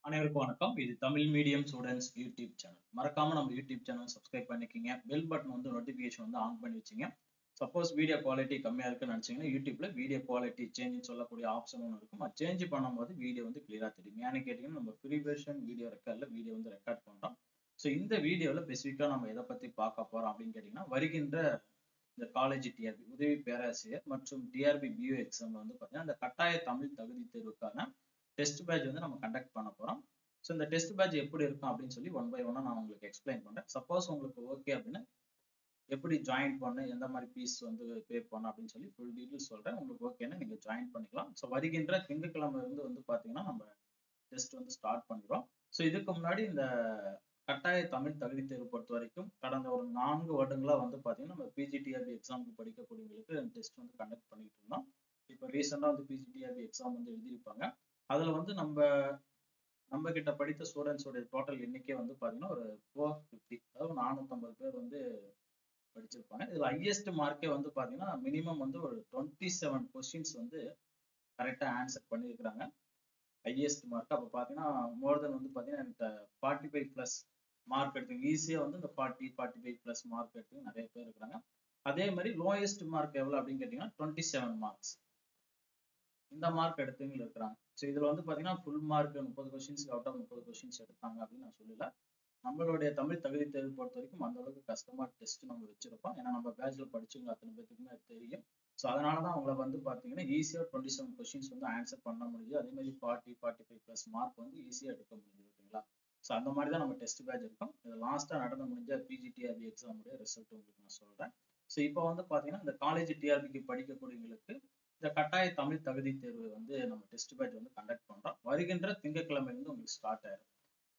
அனைவருக்கும் வணக்கம். இது Tamil medium students YouTube channel. மறக்காம நம்ம யூடியூப் சேனல் சப்ஸ்கிரைப் பண்ணிக்கிங்க. பெல் பட்டன் வந்து நோட்டிபிகேஷன் வந்து ஆன் பண்ணி வச்சுங்க. சப்போஸ் வீடியோ குவாலிட்டி கம்மியா இருக்குன்னு நினைச்சீங்கன்னா யூடியூப்ல வீடியோ குவாலிட்டி சேஞ்ச் சொல்லக்கூடிய ஆப்ஷன் ஒன்று இருக்கும். அது சேஞ்ச் பண்ணும்போது வீடியோ வந்து கிளியரா தெரியும். ஏன்னு கேட்டீங்கன்னா நம்ம ஃப்ரீ வெர்ஷன் வீடியோ ரெக்கார்ட்ல வீடியோ வந்து ரெக்கார்ட் பண்றோம். ஸோ இந்த வீடியோல ஸ்பெசிஃபிக்கா நம்ம எதை பத்தி பார்க்க போறோம் அப்படின்னு கேட்டீங்கன்னா, வருகின்ற இந்த காலேஜ் டிஆர்பி உதவி பேராசிரியர் மற்றும் டிஆர்பி பியூ எக்ஸாம்ல வந்து பார்த்தீங்கன்னா இந்த கட்டாய தமிழ் தகுதி தேர்வுக்கான டெஸ்ட் பேட்ச் வந்து நம்ம கண்டக்ட் பண்ண போறோம். ஸோ இந்த டெஸ்ட் பேட்ச் எப்படி இருக்கும் அப்படின்னு சொல்லி ஒன் பை ஒன்னா நான் உங்களுக்கு எக்ஸ்பிளைன் பண்றேன். சப்போஸ் உங்களுக்கு ஓகே அப்படின்னா எப்படி ஜாயின் பண்ண, எந்த மாதிரி ஃபீஸ் வந்து பே பண்ண அப்படின்னு சொல்லி ஃபுல் டீட்டெயில் சொல்றேன். உங்களுக்கு ஓகேன்னா நீங்க ஜாயின் பண்ணிக்கலாம். ஸோ வருகின்ற திங்கட்கிழமை இருந்து வந்து பாத்தீங்கன்னா நம்ம டெஸ்ட் வந்து ஸ்டார்ட் பண்ணிடுவோம். ஸோ இதுக்கு முன்னாடி இந்த கட்டாய தமிழ் தகுதி தேர்வு பொறுத்த வரைக்கும் கடந்த ஒரு 4 வருடங்களா வந்து பாத்தீங்கன்னா நம்ம பிஜிடிஆர்பி எக்ஸாமுக்கு படிக்கக்கூடியவங்களுக்கு டெஸ்ட் வந்து கண்டக்ட் பண்ணிட்டு இருந்தோம். இப்போ ரீசெண்டா வந்து பிஜிடிஆர்பி எக்ஸாம் வந்து எழுதியிருப்பாங்க. அதுல வந்து நம்ம கிட்ட படித்த ஸ்டூடெண்ட்ஸோட டோட்டல் எண்ணிக்கை வந்து பாத்தீங்கன்னா ஒரு 450, அதாவது 450 பேர் வந்து படிச்சிருப்பாங்க. இதுல ஹையஸ்ட் மார்க்கே வந்து பாத்தீங்கன்னா மினிமம் வந்து ஒரு 27 கொஸ்டின்ஸ் வந்து கரெக்டா ஆன்சர் பண்ணியிருக்கிறாங்க. ஹையஸ்ட் மார்க் அப்ப பாத்தீங்கன்னா மோர் தென் வந்து பாத்தீங்கன்னா என்கிட்ட 45 பிளஸ் மார்க் எடுத்து ஈஸியா வந்து இந்த 45 பிளஸ் மார்க் எடுத்து நிறைய பேர் இருக்கிறாங்க. அதே மாதிரி லோயஸ்ட் மார்க் எவ்வளவு அப்படின்னு கேட்டீங்கன்னா 27 மார்க்ஸ் இந்த மார்க் எடுத்தவங்க இருக்கிறாங்க. ஸோ இதுல வந்து பாத்தீங்கன்னா full mark 30 questions out of 30 questions எடுத்தாங்க அப்படின்னு நான் சொல்லல. நம்மளுடைய தமிழ் தகுதி தேர்வு பொறுத்த வரைக்கும் அந்த அளவுக்கு கஷ்டமா டெஸ்ட் நம்ம வச்சிருப்போம். ஏன்னா நம்ம பேட்ச்ல படிச்சவங்க அத்தனை பேத்துக்குமே அது தெரியும். ஸோ அதனாலதான் அவங்களை வந்து பாத்தீங்கன்னா ஈஸியா 27 கொஸ்டின்ஸ் வந்து ஆன்சர் பண்ண முடியுது. அதே மாதிரி 45 பிளஸ் மார்க் வந்து ஈஸியா எடுக்க முடியுது. ஓகேங்களா? ஸோ அந்த மாதிரி தான் நம்ம டெஸ்ட் பேட்ச் இருக்கும். இது லாஸ்டா நடந்து முடிஞ்ச பிஜிடிஆர்பி எக்ஸாம் உடைய ரிசல்ட் உங்களுக்கு நான் சொல்றேன். ஸோ இப்போ வந்து பாத்தீங்கன்னா இந்த காலேஜ் டிஆர்பிக்கு படிக்கக்கூடியவங்களுக்கு இந்த கட்டாய தமிழ் தகுதி தேர்வு வந்து நம்ம டெஸ்ட் பேட்ச் வந்து கண்டக்ட் பண்றோம். வருகின்ற திங்கட்கிழமையிலிருந்து உங்களுக்கு ஸ்டார்ட் ஆயிரும்.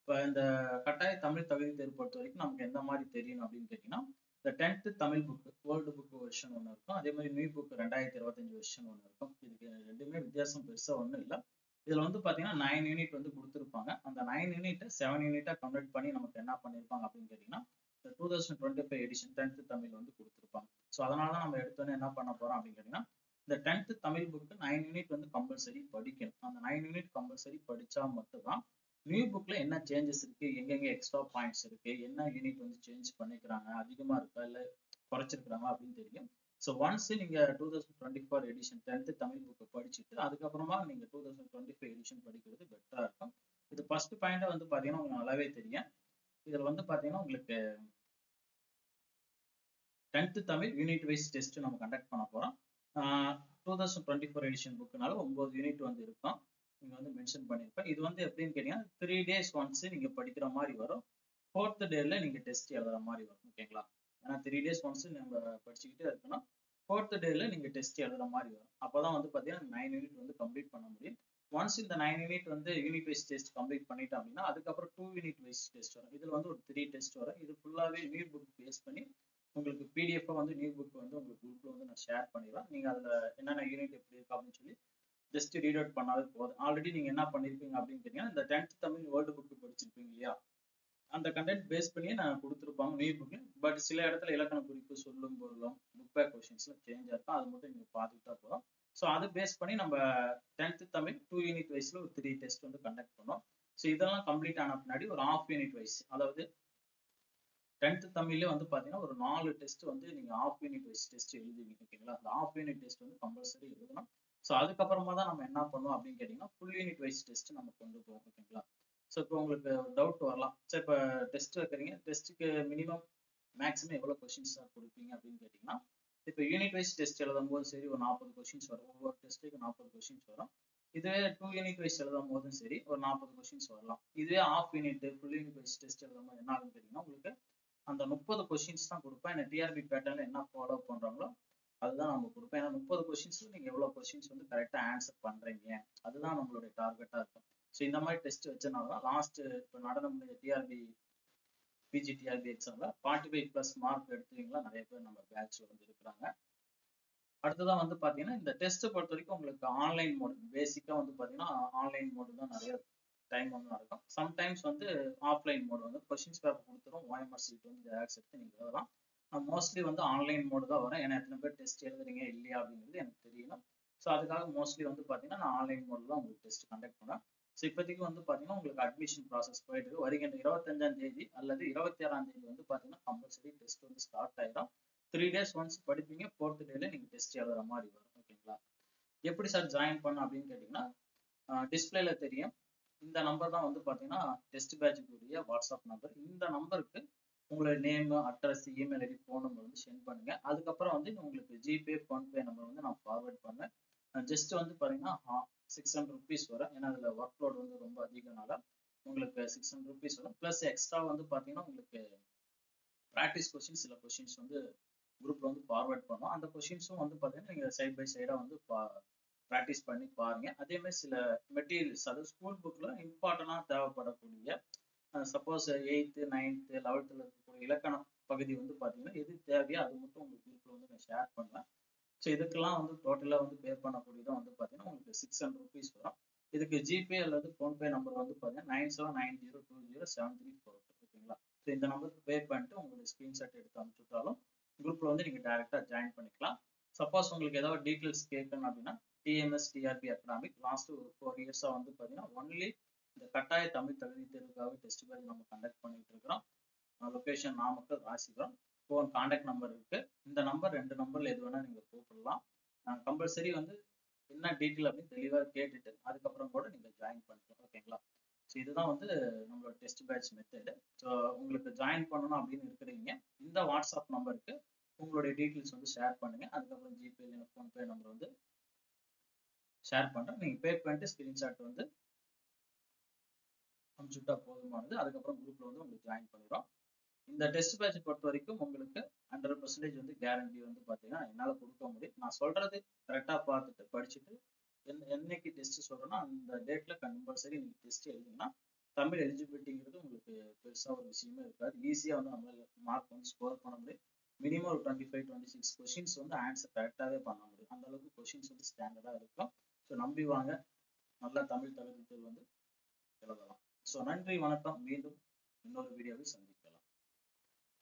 இப்போ இந்த கட்டாய தமிழ் தகுதி தேர்வு பொறுத்த வரைக்கும் நமக்கு எந்த மாதிரி தெரியணும் அப்படின்னு கேட்டீங்கன்னா, இந்த 10th Tamil book old book version ஒன்று இருக்கும். அதே மாதிரி நியூ புக் 2025 வெர்ஷன் ஒன்று இருக்கும். இதுக்கு ரெண்டுமே வித்தியாசம் பெருசா ஒன்றும் இல்லை. இதுல வந்து பாத்தீங்கன்னா 9 யூனிட் வந்து கொடுத்துருப்பாங்க. அந்த 9 யூனிட் 7 யூனிட்டா கம்ப்ளீட் பண்ணி நமக்கு என்ன பண்ணிருப்பாங்க அப்படின்னு கேட்டீங்கன்னா 2025 எடிஷன் 10th தமிழ் வந்து கொடுத்துருப்பாங்க. ஸோ அதனாலதான் நம்ம எடுத்தோன்னே என்ன பண்ண போறோம் அப்படின்னு கேட்டீங்கன்னா, இந்த 10th தமிழ் புக்கு 9 யூனிட் வந்து கம்பல்சரி படிக்கணும். அந்த 9 யூனிட் கம்பல்சரி படிச்சா மட்டும்தான் நியூ புக்ல என்ன சேஞ்சஸ் இருக்கு, எங்கெங்க எக்ஸ்ட்ரா பாயிண்ட்ஸ் இருக்கு, என்ன யூனிட் வந்து சேஞ்ச் பண்ணிக்கிறாங்க, அதிகமா இருக்கா இல்ல குறைச்சிருக்காங்க அப்படின்னு தெரியும். ஸோ ஒன்ஸ் நீங்க 2024 எடிஷன் 10th தமிழ் புக்கை படிச்சுட்டு அதுக்கப்புறமா நீங்க 2025 எடிஷன் படிக்கிறது பெட்டரா இருக்கும். இது ஃபர்ஸ்ட் பாயிண்ட் வந்து பாத்தீங்கன்னா உங்களுக்கு நல்லாவே தெரியும். இதுல வந்து பாத்தீங்கன்னா உங்களுக்கு 10th Tamil unit wise test நம்ம கண்டக்ட் பண்ண போறோம். 2024 எடிஷன் புக்குனால 9 யூனிட் வந்து இருக்கும். நீங்க வந்து மென்ஷன் பண்ணிருப்பேன். இது வந்து எப்படின்னு கேட்டீங்கன்னா 3 days ஒன்ஸ் நீங்க படிக்கிற மாதிரி வரும். 4th டேல நீங்க டெஸ்ட் எழுதுற மாதிரி வரும். ஓகேங்களா? ஏன்னா 3 days ஒன்ஸ் நம்ம படிச்சுக்கிட்டே இருக்கணும். 4th டேல நீங்க டெஸ்ட் எழுதுற மாதிரி வரும். அப்பதான் வந்து பாத்தீங்கன்னா 9 யூனிட் வந்து கம்ப்ளீட் பண்ண முடியும். ஒன்ஸ் இந்த 9 யூனிட் வந்து யூனிட் வைஸ் டெஸ்ட் கம்ப்ளீட் பண்ணிட்டோம் அப்படின்னா அதுக்கப்புறம் 2 யூனிட் வைஸ் டெஸ்ட் வரும். இதுல வந்து ஒரு 3 டெஸ்ட் வரும். இது ஃபுல்லாவே நியூ புக் பேஸ் பண்ணி உங்களுக்கு பிடிஎஃப் வந்து நியூ புக் வந்து உங்களுக்கு குரூப்ல வந்து நான் ஷேர் பண்ணிடுவேன். நீங்க அதுல என்னென்ன யூனிட் எப்படி இருக்கு அப்படின்னு சொல்லி ஜஸ்ட் ரீட் அவுட் பண்ணாலே போதும். ஆல்ரெடி நீங்க என்ன பண்ணிருப்பீங்க அப்படின்னு கேட்டீங்கன்னா இந்த 10th தமிழ் வேர்ல்டு புக் படிச்சிருப்பீங்க இல்லையா, அந்த கண்டென்ட் பேஸ் பண்ணி நான் கொடுத்துருப்பாங்க நியூ புக். பட் சில இடத்துல இலக்கண குறிப்பு சொல்லும் பொருளும் புக் பேக் கொஸ்டின்ஸ்ல சேஞ்ச் இருக்கும். அது மட்டும் நீங்க பார்த்துக்கிட்டா போதும். ஸோ அது பேஸ் பண்ணி நம்ம 10th தமிழ் 2 யூனிட் வைஸ்ல ஒரு 3 டெஸ்ட் வந்து கண்டக்ட் பண்ணோம். ஸோ இதெல்லாம் கம்ப்ளீட் ஆன பின்னாடி ஒரு ஹாஃப் யூனிட் வைஸ், அதாவது 10th தமிழ்ல வந்து பாத்தீங்கன்னா ஒரு 4 டெஸ்ட் வந்து நீங்க ஹாஃப் யூனிட் வைஸ் டெஸ்ட் எழுதுவீங்க. ஓகேங்களா? அந்த ஹாஃப் யூனிட் டெஸ்ட் வந்து கம்பல்சரி எழுதணும். ஸோ அதுக்கப்புறமா தான் நம்ம என்ன பண்ணுவோம் அப்படின்னு கேட்டீங்கன்னா ஃபுல் யூனிட் வைஸ் டெஸ்ட் நம்ம கொண்டு போவோம். ஓகேங்களா? ஸோ இப்போ உங்களுக்கு டவுட் வரலாம், சரி இப்போ டெஸ்ட் வைக்கிறீங்க, டெஸ்ட்டுக்கு மினிமம் மேக்ஸிமம் எவ்வளவு கொஸ்டின்ஸ் கொடுப்பீங்க அப்படின்னு கேட்டீங்கன்னா, இப்போ யூனிட் வைஸ் டெஸ்ட் எழுதும் போது சரி ஒரு 40 கொஸ்டின்ஸ் வரும். ஒவ்வொரு டெஸ்ட்டுக்கு 40 கொஸ்டின்ஸ் வரும். இதுவே 2 யூனிட் வைஸ் எழுதும் போதும் சரி ஒரு 40 கொஸ்டின்ஸ் வரலாம். இதுவே half unit full unit wise test எழுதும் போது என்ன ஆகுன்னு கேட்டீங்கன்னா உங்களுக்கு அந்த 30 கொஸ்டின்ஸ் தான் கொடுப்பேன். என்ன டிஆர்பி பேட்டர்ல என்ன ஃபாலோ பண்றாங்களோ அதுதான் நம்ம கொடுப்பேன். ஏன்னா 30 கொஸ்டின்ஸ்ல நீங்க எவ்வளவு கொஸ்டின்ஸ் வந்து கரெக்டா ஆன்சர் பண்றீங்க அதுதான் நம்மளுடைய டார்கெட்டா இருக்கும். ஸோ இந்த மாதிரி டெஸ்ட் வச்சனால தான் லாஸ்ட் இப்போ நடந்த முடிஞ்ச டிஆர்பி பிஜிடிஆர்பி எக்ஸாம்ல 45 பிளஸ் மார்க் எடுத்தவங்களா நிறைய பேர் நம்ம பேட்ச்ல வந்து இருக்கிறாங்க. அடுத்ததான் வந்து பாத்தீங்கன்னா இந்த டெஸ்ட் பொறுத்த வரைக்கும் உங்களுக்கு ஆன்லைன் மோட் பேசிக்கா வந்து பாத்தீங்கன்னா ஆன்லைன் மோடு தான் நிறைய டைம் வந்து நடக்கும். சம்டைம்ஸ் வந்து ஆஃப்லைன் மோடு வந்து கொஸ்டின்ஸ் பேப்பர் கொடுத்துரும், ஓஎம்ஆர் சீட் வந்து ஜெராக்ஸ் எடுத்து நீங்க எழுதலாம். மோஸ்ட்லி வந்து ஆன்லைன் மோடு தான் வரும். ஏன்னா எத்தனை பேர் டெஸ்ட் எழுதுறீங்க இல்லையா அப்படிங்கிறது எனக்கு தெரியணும். ஸோ அதுக்காக மோஸ்ட்லி வந்து பாத்தீங்கன்னா நான் ஆன்லைன் மோட்ல தான் உங்களுக்கு டெஸ்ட் கண்டக்ட் பண்ணேன். ஸோ இப்போதைக்கு வந்து பார்த்தீங்கன்னா உங்களுக்கு அட்மிஷன் ப்ராசஸ் போயிட்டு இருக்கு. வருகின்ற 25ஆம் தேதி அல்லது 26ஆம் தேதி வந்து பார்த்தீங்கன்னா கம்பல்சரி டெஸ்ட் வந்து ஸ்டார்ட் ஆயிடும். 3 days ஒன்ஸ் படிப்பீங்க. 4th டேல நீங்க டெஸ்ட் எழுதுற மாதிரி வரும். ஓகேங்களா? எப்படி சார் ஜாயின் பண்ண அப்படின்னு கேட்டீங்கன்னா டிஸ்பிளேல தெரியும். இந்த நம்பர் தான் வந்து பார்த்தீங்கன்னா டெஸ்ட் பேட்சுக்குரிய வாட்ஸ்அப் நம்பர். இந்த நம்பருக்கு உங்களோட name, address, email ID, phone number வந்து சென்ட் பண்ணுங்க. அதுக்கப்புறம் வந்து உங்களுக்கு ஜிபே, ஃபோன்பே நம்பர் வந்து நான் ஃபார்வர்ட் பண்ணேன். ஜஸ்ட் வந்து பார்த்தீங்கன்னா ₹600 வரும். ஏன்னா அதில் ஒர்க் லோட் வந்து ரொம்ப அதிகனால உங்களுக்கு ₹600 வரும். ப்ளஸ் எக்ஸ்ட்ரா வந்து பார்த்தீங்கன்னா உங்களுக்கு ப்ராக்டிஸ் கொஸ்டின் சில கொஸ்டின்ஸ் வந்து குரூப்ல வந்து ஃபார்வர்ட் பண்ணோம். அந்த கொஸ்டின்ஸும் வந்து பார்த்தீங்கன்னா நீங்க சைட் பை சைடா வந்து ப்ராக்டிஸ் பண்ணி பாருங்க. அதே மாதிரி சில மெட்டீரியல்ஸ் அதாவது ஸ்கூல் புக்ல இம்பார்ட்டண்டா தேவைப்படக்கூடிய சப்போஸ் 8th 9th 11th இருக்கக்கூடிய இலக்கண பகுதி வந்து பார்த்தீங்கன்னா எது தேவையோ அது மட்டும் உங்க குரூப்ல வந்து நான் ஷேர் பண்ணுவேன். ஸோ இதுக்கெல்லாம் வந்து டோட்டலா வந்து பே பண்ணக்கூடியதான் வந்து பார்த்தீங்கன்னா உங்களுக்கு ₹600 வரும். இதுக்கு ஜிபே அல்லது ஃபோன்பே நம்பர் வந்து பார்த்தீங்கன்னா 9790207342. ஓகேங்களா? ஸோ இந்த நம்பருக்கு பே பண்ணிட்டு உங்களுடைய ஸ்கிரீன்ஷாட் எடுத்து அனுப்பிச்சுட்டாலும் குரூப்ல வந்து நீங்க டைரக்டா ஜாயின் பண்ணிக்கலாம். சப்போஸ் உங்களுக்கு ஏதாவது டீட்டெயில்ஸ் கேட்கணும் அப்படின்னா டிஎம்எஸ் டிஆர்பி அகாடமிக் லாஸ்ட் ஒரு 4 இயர்ஸா வந்து பார்த்தீங்கன்னா ஒன்லி இந்த கட்டாய தமிழ் தகுதி தேர்வுக்காக டெஸ்ட் பேட்ச் நம்ம கண்டக்ட் பண்ணிட்டு இருக்கிறோம். Location Namakkal, Rasipuram. Phone contact number இருக்கு. இந்த நம்பர் 2 நம்பர்ல எது வேணா நீங்க கூப்பிடலாம். கம்பல்சரி வந்து என்ன டீட்டெயில் அப்படின்னு தெளிவா கேட்டுட்டு அதுக்கப்புறம் கூட நீங்க ஜாயின் பண்ணிக்கலாம். ஓகேங்களா? ஸோ இதுதான் வந்து நம்மளோட டெஸ்ட் பேட்ச் மெத்தட். ஸோ உங்களுக்கு ஜாயின் பண்ணணும் அப்படின்னு இருக்கிறீங்க இந்த வாட்ஸ்அப் நம்பருக்கு உங்களுடைய டீட்டெயில்ஸ் வந்து ஷேர் பண்ணுங்க. அதுக்கப்புறம் ஜிபே இல்லைன்னா ஃபோன்பே நம்பர் வந்து ஷேர் பண்றேன். நீங்க பே பண்ணிட்டு ஸ்கிரீன்ஷாட் வந்து அனுப்பிச்சுட்டா போதுமானது. அதுக்கப்புறம் குரூப்ல வந்து உங்களுக்கு ஜாயின் பண்ணிடும். இந்த டெஸ்ட் பேட்ச் பொறுத்த வரைக்கும் உங்களுக்கு 100% வந்து கேரண்டி வந்து பார்த்தீங்கன்னா என்னால கொடுக்க முடியும். நான் சொல்றது கரெக்டா பார்த்துட்டு படிச்சுட்டு என்னைக்கு டெஸ்ட் சொல்றேன்னா அந்த டேட்ல கம்பல்சரி நீங்க டெஸ்ட் எழுதிங்கன்னா தமிழ் எலிஜிபிலிட்டிங்கிறது உங்களுக்கு பெருசா ஒரு விஷயமே இருக்காது. ஈஸியா வந்து நம்மளால மார்க் வந்து ஸ்கோர் பண்ண முடியும். மினிமம் ஒரு 25 26 கொஸ்டின்ஸ் வந்து ஆன்சர் கரெக்டாவே பண்ண முடியும். அந்த அளவுக்கு கொஸ்டின்ஸ் வந்து ஸ்டாண்டர்டா இருக்கும். ஸோ நம்பி வாங்க. நல்லா தமிழ் தகுதி தேர்வு வந்து எழுதலாம். ஸோ நன்றி, வணக்கம். மீண்டும் இன்னொரு வீடியோவில் சந்திப்போம்.